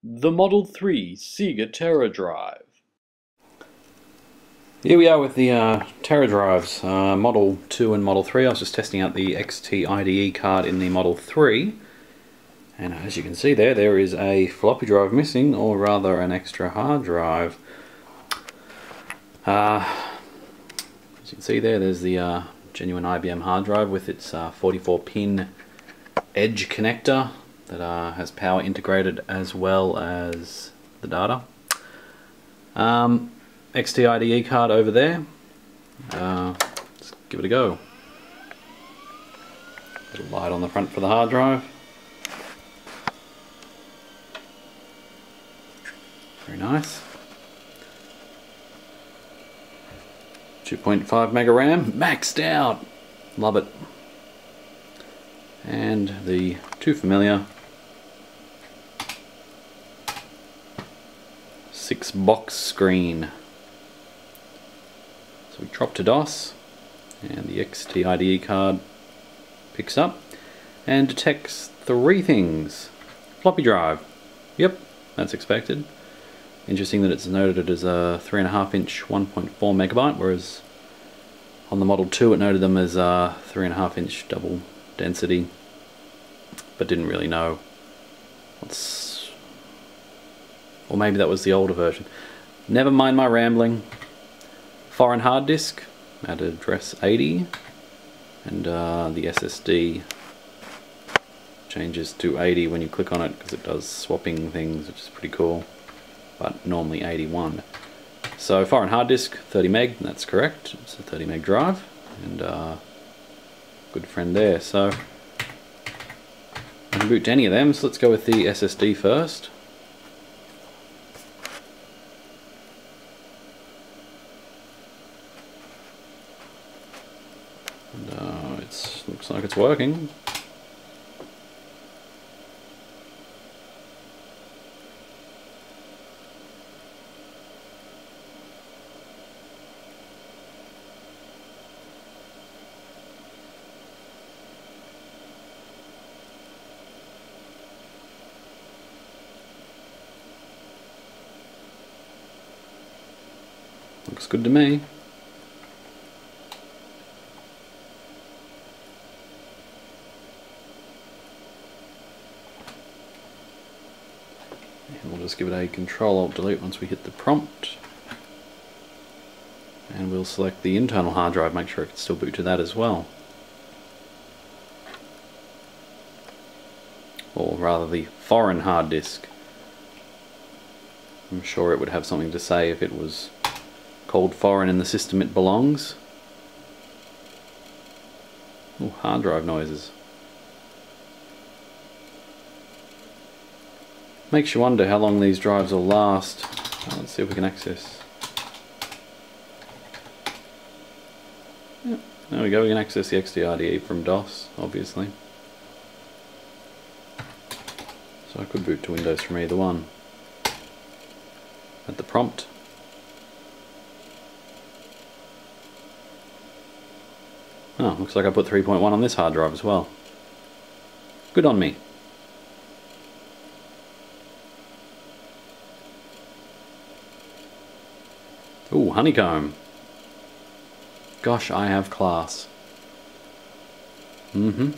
The Model 3 Sega TeraDrive. Here we are with the TeraDrives, Model 2 and Model 3. I was just testing out the XT-IDE card in the Model 3, and as you can see there is a floppy drive missing, or rather an extra hard drive. As you can see there's the genuine IBM hard drive with its 44-pin edge connector that has power integrated as well as the data. XT-IDE card over there. Let's give it a go. Little light on the front for the hard drive. Very nice. 2.5 mega RAM, maxed out. Love it. And the too familiar 6-box screen. So we drop to DOS, and the XT-IDE card picks up and detects 3 things. Floppy drive. Yep, that's expected. Interesting that it's noted as a 3.5-inch 1.4 megabyte, whereas on the Model 2 it noted them as 3.5-inch double density, but didn't really know what's... or maybe that was the older version. Never mind my rambling. Foreign hard disk at address 80, and the SSD changes to 80 when you click on it because it does swapping things, which is pretty cool, but normally 81. So foreign hard disk 30 meg, that's correct, it's a 30 meg drive, and good friend there. So I can boot to any of them, so let's go with the SSD first. And it looks like it's working. Looks good to me. And we'll just give it a Control-Alt-Delete once we hit the prompt. And we'll select the internal hard drive, make sure it can still boot to that as well. Or rather the foreign hard disk. I'm sure it would have something to say if it was called foreign in the system it belongs. Oh, hard drive noises. Makes you wonder how long these drives will last. Let's see if we can access. Yep, there we go, we can access the XT-IDE from DOS, obviously. So I could boot to Windows from either one. At the prompt. Oh, looks like I put 3.1 on this hard drive as well. Good on me. Ooh, honeycomb. Gosh, I have class. Oh,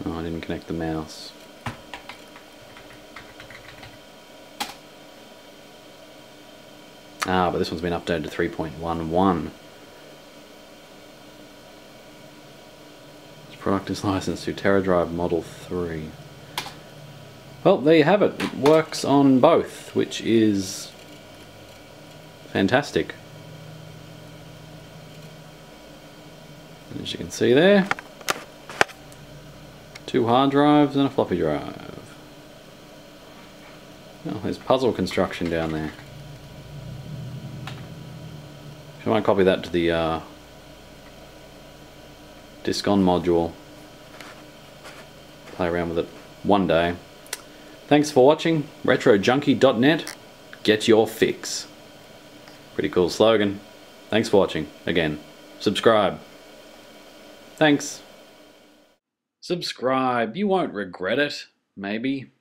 I didn't connect the mouse. Ah, but this one's been updated to 3.11. This product is licensed to TeraDrive Model 3. Well, there you have it. It works on both, which is fantastic. And as you can see there, 2 hard drives and a floppy drive. Oh, there's puzzle construction down there. I might copy that to the disk on module. Play around with it one day. Thanks for watching. RetroJunkie.net. Get your fix. Pretty cool slogan. Thanks for watching. Again, subscribe. Thanks. Subscribe, you won't regret it, maybe.